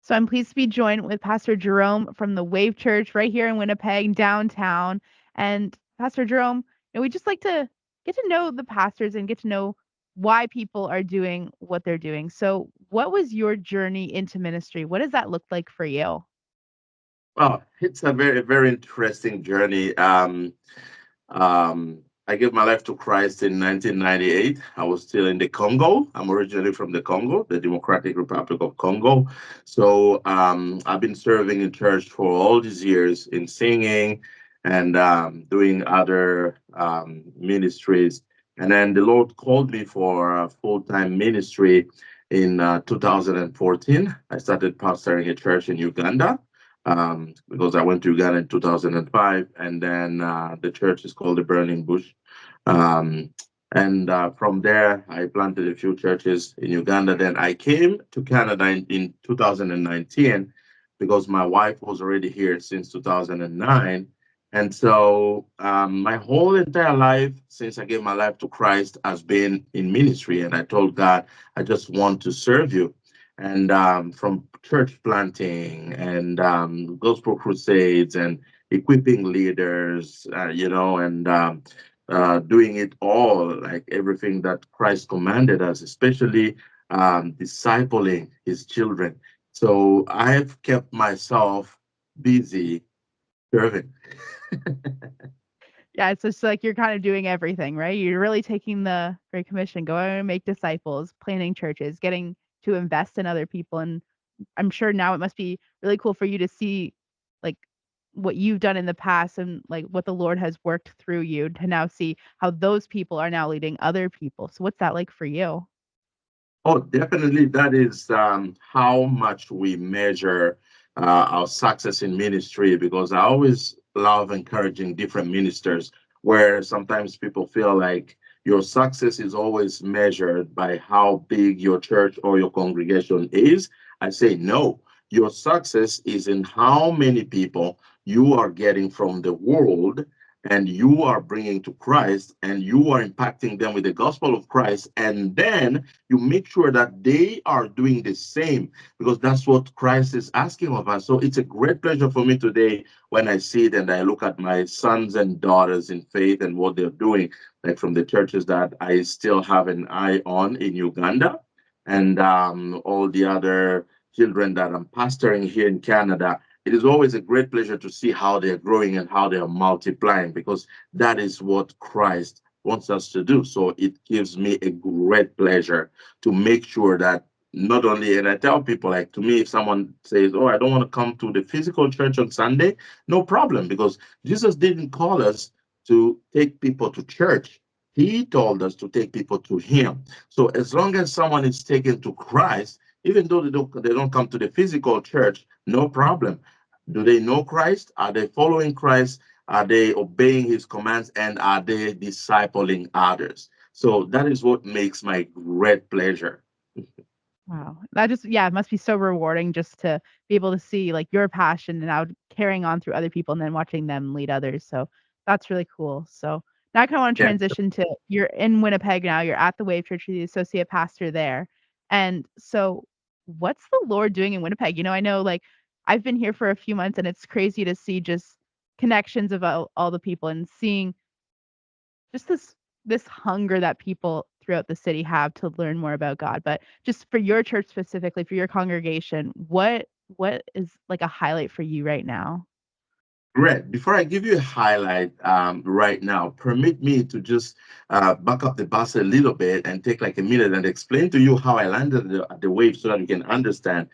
So I'm pleased to be joined with Pastor Jerome from the Wave Church right here in Winnipeg, downtown. And Pastor Jerome, we just like to get to know the pastors and get to know why people are doing what they're doing. So, what was your journey into ministry? What does that look like for you? Well, it's a very, very interesting journey. I gave my life to Christ in 1998. I was still in the Congo. I'm originally from the Congo, the Democratic Republic of Congo. So I've been serving in church for all these years in singing and doing other ministries. And then the Lord called me for a full-time ministry in 2014. I started pastoring a church in Uganda because I went to Uganda in 2005, and then the church is called the Burning Bush. Um, and from there, I planted a few churches in Uganda. Then I came to Canada in 2019 because my wife was already here since 2009. And so my whole entire life, since I gave my life to Christ, has been in ministry. And I told God, I just want to serve you. And from church planting and gospel crusades and equipping leaders, and doing it all, like everything that Christ commanded us, especially discipling his children. So I've kept myself busy serving. Yeah, it's just like you're kind of doing everything, right? You're really taking the Great Commission, going and make disciples, planting churches, getting to invest in other people. And I'm sure now it must be really cool for you to see like what you've done in the past and like what the Lord has worked through you to now see how those people are now leading other people. So what's that like for you? Oh, definitely. That is how much we measure our success in ministry, because I always love encouraging different ministers where sometimes people feel like your success is always measured by how big your church or your congregation is. I say no. Your success is in how many people you are getting from the world and you are bringing to Christ and you are impacting them with the gospel of Christ. And then you make sure that they are doing the same, because that's what Christ is asking of us. So it's a great pleasure for me today when I see it and I look at my sons and daughters in faith and what they're doing, like from the churches that I still have an eye on in Uganda and all the other children that I'm pastoring here in Canada. It is always a great pleasure to see how they're growing and how they are multiplying, because that is what Christ wants us to do. So it gives me a great pleasure to make sure that not only, and I tell people, like, to me, if someone says, oh, I don't want to come to the physical church on Sunday, no problem, because Jesus didn't call us to take people to church. He told us to take people to him. So as long as someone is taken to Christ, even though they don't come to the physical church, no problem. Do they know Christ? Are they following Christ? Are they obeying his commands? And are they discipling others? So that is what makes my great pleasure. Wow. That just yeah, it must be so rewarding just to be able to see like your passion and now carrying on through other people and then watching them lead others. So that's really cool. So now I kind of want to Yeah. transition to you're in Winnipeg now, you're at the Wave Church, you're the associate pastor there. And so what's the Lord doing in Winnipeg? I know like I've been here for a few months and it's crazy to see just connections of all the people and seeing just this hunger that people throughout the city have to learn more about God. But just for your church specifically, for your congregation, what is like a highlight for you right now? Great. Before I give you a highlight right now, permit me to just back up the bus a little bit and take like a minute and explain to you how I landed at the wave so that you can understand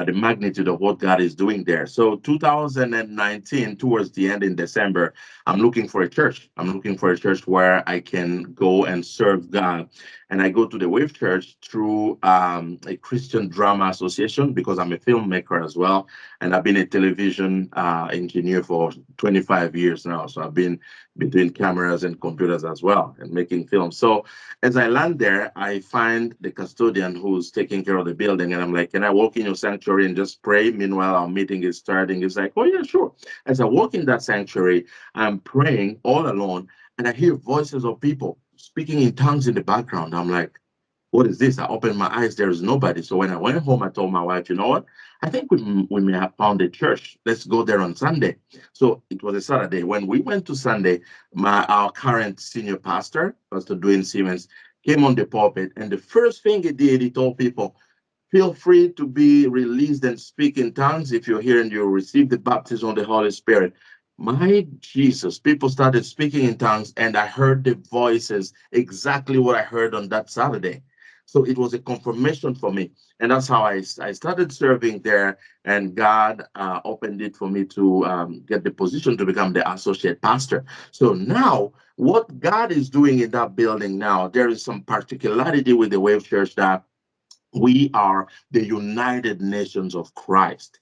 the magnitude of what God is doing there. So 2019, towards the end in December, I'm looking for a church. I'm looking for a church where I can go and serve God. And I go to the Wave Church through a Christian Drama Association because I'm a filmmaker as well, and I've been a television engineer for 25 years now. So I've been between cameras and computers as well and making films. So as I land there, I find the custodian who's taking care of the building. And I'm like, can I walk in your sanctuary and just pray? Meanwhile, our meeting is starting. He's like, oh, yeah, sure. As I walk in that sanctuary, I'm praying all alone and I hear voices of people speaking in tongues in the background. I'm like, What is this? I opened my eyes. There's nobody. So when I went home, I told my wife, you know what? I think we may have found a church. Let's go there on Sunday. So it was a Saturday. When we went to Sunday, our current senior pastor, Pastor Dwayne Siemens, came on the pulpit. And the first thing he did, he told people, feel free to be released and speak in tongues. If you're here and you receive the baptism of the Holy Spirit, my Jesus, people started speaking in tongues, and I heard the voices exactly what I heard on that Saturday. So it was a confirmation for me. And that's how I started serving there. And God opened it for me to get the position to become the associate pastor. So now, what God is doing in that building now, there is some particularity with the Wave Church that we are the United Nations of Christ.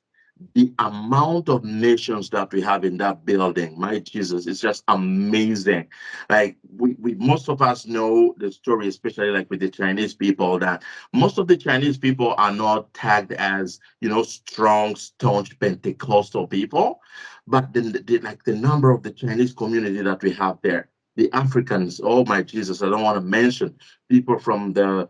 The amount of nations that we have in that building, my Jesus, is just amazing. Like we most of us know the story, especially like with the Chinese people, that most of the Chinese people are not tagged as, strong, staunch Pentecostal people, but like the number of the Chinese community that we have there, the Africans, oh my Jesus, I don't want to mention people from the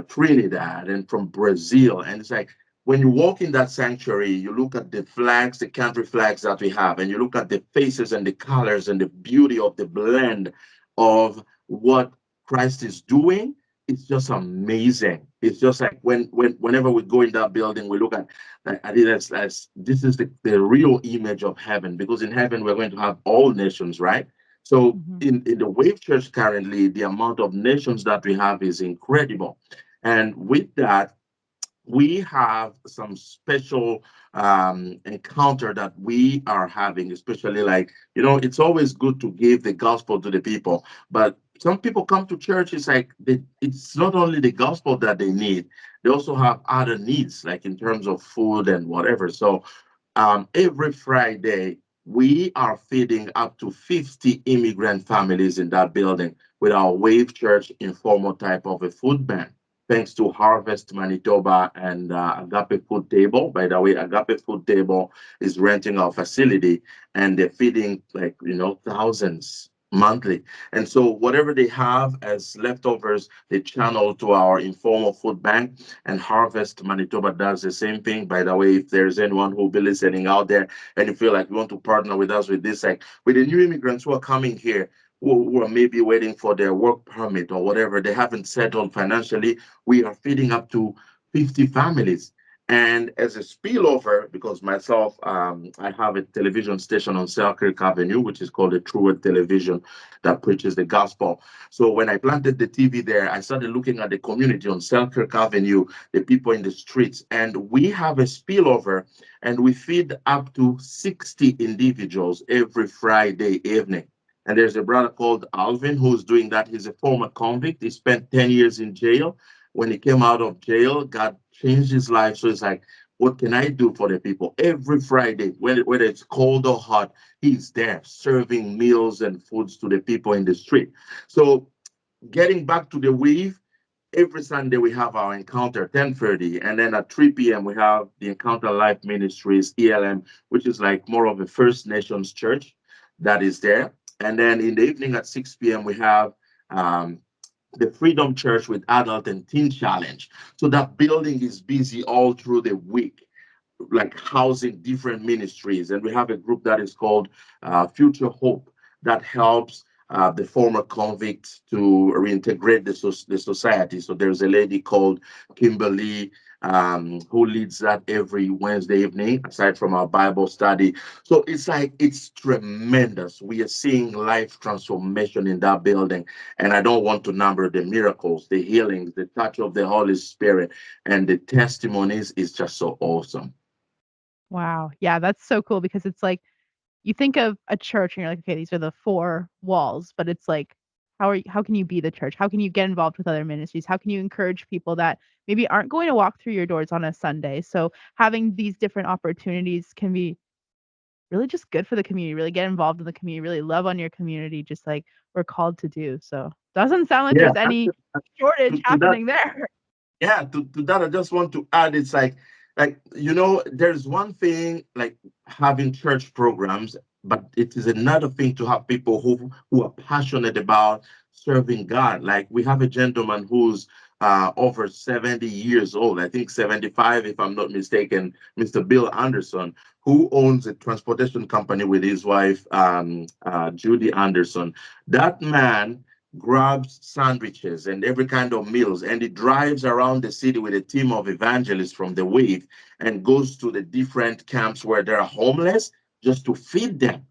Trinidad and from Brazil. And it's like when you walk in that sanctuary, you look at the flags, the country flags that we have, and you look at the faces and the colors and the beauty of the blend of what Christ is doing. It's just amazing. It's just like whenever we go in that building, we look at it as this is the real image of heaven, because in heaven we're going to have all nations, right? So Hmm. in the Wave Church currently, the amount of nations that we have is incredible. And with that, we have some special encounter that we are having, especially like, it's always good to give the gospel to the people. But some people come to church, it's like it's not only the gospel that they need, they also have other needs, like in terms of food and whatever. So every Friday, we are feeding up to 50 immigrant families in that building with our Wave Church informal type of a food bank. Thanks to Harvest Manitoba and Agape Food Table. By the way, Agape Food Table is renting our facility, and they're feeding like, thousands monthly. And so whatever they have as leftovers, they channel to our informal food bank, and Harvest Manitoba does the same thing. By the way, if there's anyone who will be listening out there and you feel like you want to partner with us with this, like with the new immigrants who are coming here, who are maybe waiting for their work permit or whatever, they haven't settled financially, we are feeding up to 50 families. And as a spillover, because myself, I have a television station on Selkirk Avenue, which is called the Truward Television, that preaches the gospel. So when I planted the TV there, I started looking at the community on Selkirk Avenue, the people in the streets, and we have a spillover, and we feed up to 60 individuals every Friday evening. And there's a brother called Alvin who's doing that. He's a former convict. He spent 10 years in jail. When he came out of jail, God changed his life. So it's like, what can I do for the people? Every Friday, whether it's cold or hot, he's there serving meals and foods to the people in the street. So getting back to the weave, every Sunday we have our encounter 10:30, and then at 3 p.m. we have the Encounter Life Ministries ELM, which is like more of a First Nations church that is there. And then in the evening at 6 p.m. we have um, the Freedom Church with Adult and Teen Challenge. So that building is busy all through the week, like housing different ministries. And we have a group that is called Future Hope that helps the former convicts to reintegrate the society. So there's a lady called Kimberly who leads that every Wednesday evening, aside from our Bible study. So it's like, it's tremendous. We are seeing life transformation in that building. And I don't want to number the miracles, the healings, the touch of the Holy Spirit, and the testimonies is just so awesome. Wow. Yeah, that's so cool because it's like you think of a church and you're like, okay, these are the four walls, but it's like, how can you be the church? How can you get involved with other ministries? How can you encourage people that maybe aren't going to walk through your doors on a Sunday? So having these different opportunities can be really just good for the community, really get involved in the community, really love on your community, just like we're called to do. So doesn't sound like Yeah, there's any shortage to that, happening there. yeah, to that, I just want to add, it's like there's one thing like having church programs, but it is another thing to have people who are passionate about serving God. Like we have a gentleman who's over 70 years old. I think 75, if I'm not mistaken, Mr. Bill Anderson, who owns a transportation company with his wife, Judy Anderson. That man grabs sandwiches and every kind of meals, and he drives around the city with a team of evangelists from the Wave and goes to the different camps where there are homeless just to feed them,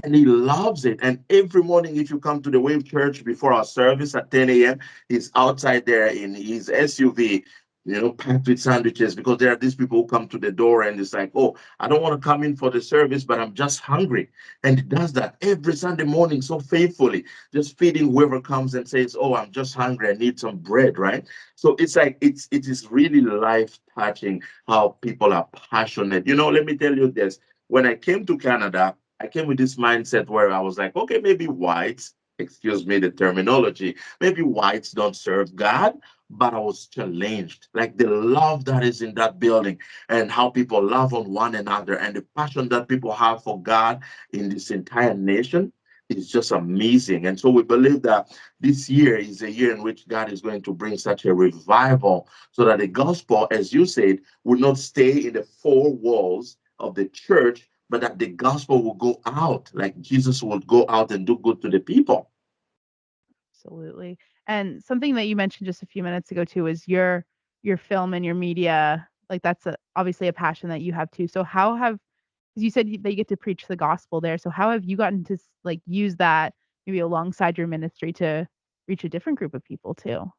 and he loves it. And every morning, if you come to the Wave Church before our service at 10 a.m., he's outside there in his SUV, packed with sandwiches, because there are these people who come to the door and it's like, oh, I don't want to come in for the service, but I'm just hungry. And he does that every Sunday morning so faithfully, just feeding whoever comes and says, oh, I'm just hungry, I need some bread, right? So it's like it is really life touching how people are passionate. Let me tell you this. When I came to Canada, I came with this mindset where I was like, okay, maybe whites, excuse me the terminology, maybe whites don't serve God, but I was challenged. Like the love that is in that building and how people love on one another and the passion that people have for God in this entire nation is just amazing. And so we believe that this year is a year in which God is going to bring such a revival so that the gospel, as you said, will not stay in the four walls of the church, but that the gospel will go out, like Jesus would go out and do good to the people. Absolutely. And something that you mentioned just a few minutes ago too is your film and your media. Like that's obviously a passion that you have too. So how have, because you said that you get to preach the gospel there. So how have you gotten to like use that maybe alongside your ministry to reach a different group of people too?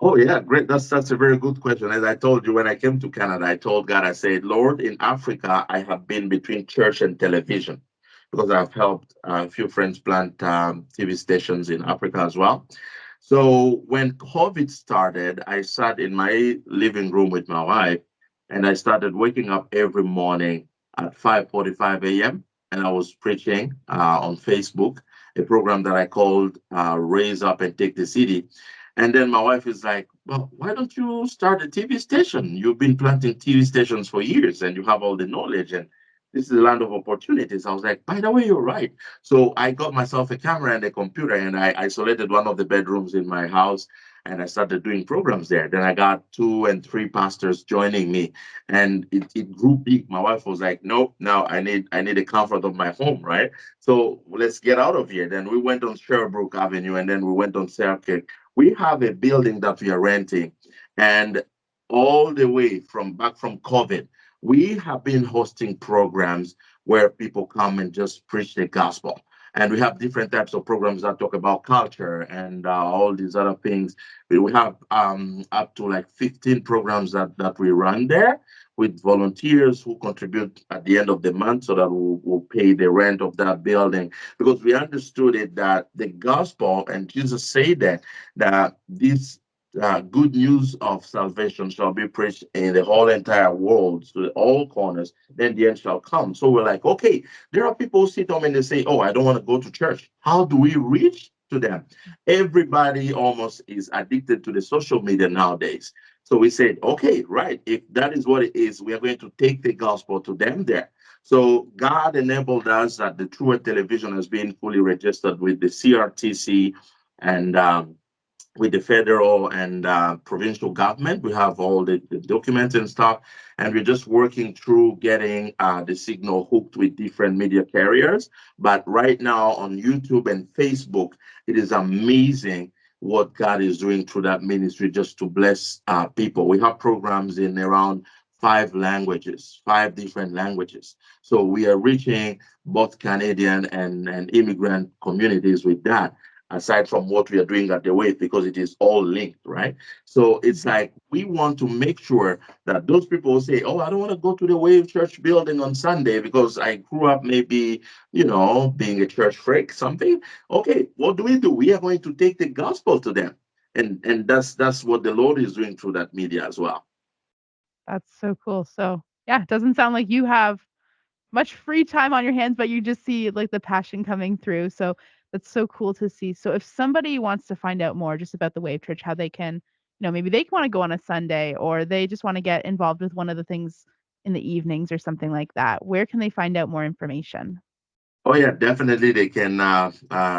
Oh yeah, great. That's a very good question. As I told you, when I came to Canada, I told God, I said, Lord, in Africa, I have been between church and television because I've helped a few friends plant TV stations in Africa as well. So when COVID started, I sat in my living room with my wife, and I started waking up every morning at 5:45 a.m. and I was preaching on Facebook, a program that I called "Raise Up and Take the City." And then my wife is like, well, why don't you start a TV station? You've been planting TV stations for years and you have all the knowledge, and this is a land of opportunities. I was like, by the way, you're right. So I got myself a camera and a computer and I isolated one of the bedrooms in my house and I started doing programs there. Then I got 2 and 3 pastors joining me, and it grew big. My wife was like, nope, now I need the comfort of my home, right? So let's get out of here. Then we went on Sherbrooke Avenue and then we went on Circuit. We have a building that we are renting, and all the way from back from COVID, we have been hosting programs where people come and just preach the gospel. And we have different types of programs that talk about culture and all these other things. We have up to like 15 programs that we run there with volunteers who contribute at the end of the month so that we'll pay the rent of that building, because we understood it that the gospel, and Jesus said that this good news of salvation shall be preached in the whole entire world to all corners, then the end shall come. So we're like, okay, there are people who sit home and they say, oh, I don't want to go to church. How do we reach to them? Everybody almost is addicted to the social media nowadays. So we said, okay, right, if that is what it is, we are going to take the gospel to them there. So God enabled us that the Truer Television has been fully registered with the CRTC and with the federal and provincial government. We have all the documents and stuff, and we're just working through getting the signal hooked with different media carriers. But right now on YouTube and Facebook, it is amazing what God is doing through that ministry just to bless people. We have programs in around 5 languages, 5 different languages. So we are reaching both Canadian and immigrant communities with that, aside from what we are doing at the wave, because it is all linked, right? So it's Mhm. like we want to make sure that those people who say, oh, I don't want to go to the wave church building on Sunday because I grew up maybe, being a church freak, something. Okay, what do? We are going to take the gospel to them. And that's what the Lord is doing through that media as well. That's so cool. So yeah, it doesn't sound like you have much free time on your hands, but you just see like the passion coming through. So that's so cool to see. So if somebody wants to find out more just about the Wave Church, how they can, maybe they want to go on a Sunday or they just want to get involved with one of the things in the evenings or something like that, where can they find out more information? Oh yeah, definitely. They can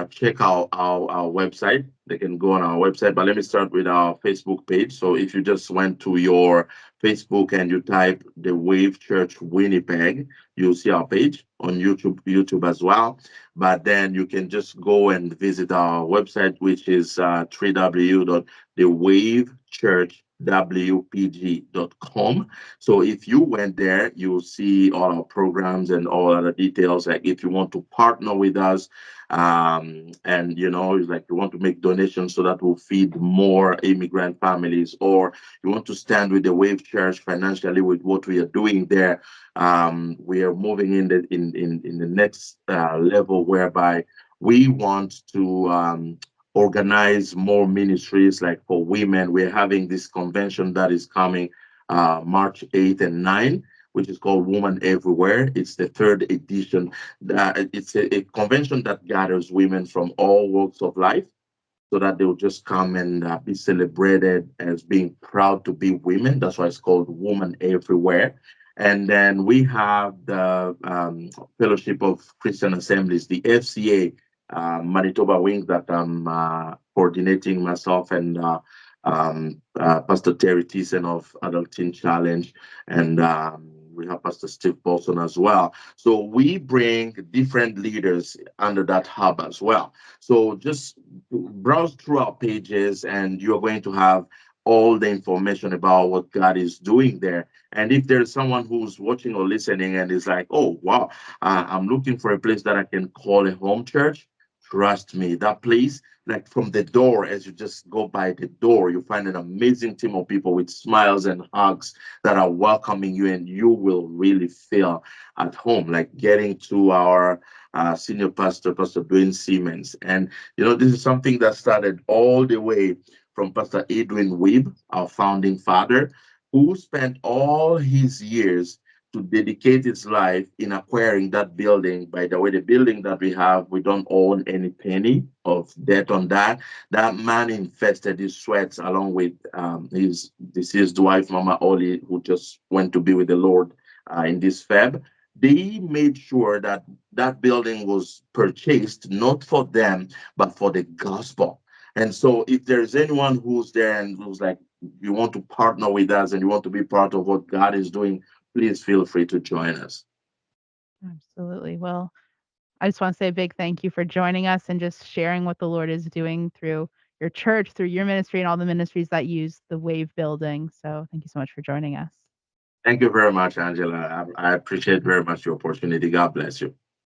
check out our website. They can go on our website. But let me start with our Facebook page. So if you just went to your Facebook and you type the Wave Church Winnipeg, you'll see our page on YouTube as well. But then you can just go and visit our website, which is www.thewavechurchwpg.com. So if you went there, you'll see all our programs and all other details. Like if you want to partner with us, and it's like you want to make donations so that will feed more immigrant families, or you want to stand with the Wave Church financially with what we are doing there. We are moving in the next level whereby we want to organize more ministries like for women. We're having this convention that is coming March 8th and 9th, which is called Woman Everywhere. It's the third edition. It's a convention that gathers women from all walks of life so that they'll just come and be celebrated as being proud to be women. That's why it's called Woman Everywhere. And then we have the Fellowship of Christian Assemblies, the FCA Manitoba wing that I'm coordinating myself and Pastor Terry Thiessen of Adult Teen Challenge, and we have Pastor Steve Bolson as well. So we bring different leaders under that hub as well. So just browse through our pages and you're going to have all the information about what God is doing there. And if there's someone who's watching or listening and is like, oh, wow, I'm looking for a place that I can call a home church, trust me, that place, like from the door, as you just go by the door, you find an amazing team of people with smiles and hugs that are welcoming you, and you will really feel at home, like getting to our senior pastor, Pastor Dwayne Siemens. And this is something that started all the way from Pastor Edwin Wibb, our founding father, who spent all his years to dedicate his life in acquiring that building. By the way, the building that we have, we don't own any penny of debt on that. That man invested his sweats along with his deceased wife, Mama Oli, who just went to be with the Lord in this Feb. They made sure that that building was purchased not for them, but for the gospel. And so, if there's anyone who's there and who's like, you want to partner with us and you want to be part of what God is doing, please feel free to join us. Absolutely. Well, I just want to say a big thank you for joining us and just sharing what the Lord is doing through your church, through your ministry, and all the ministries that use the Wave building. So thank you so much for joining us. Thank you very much, Angela. I appreciate very much your opportunity. God bless you.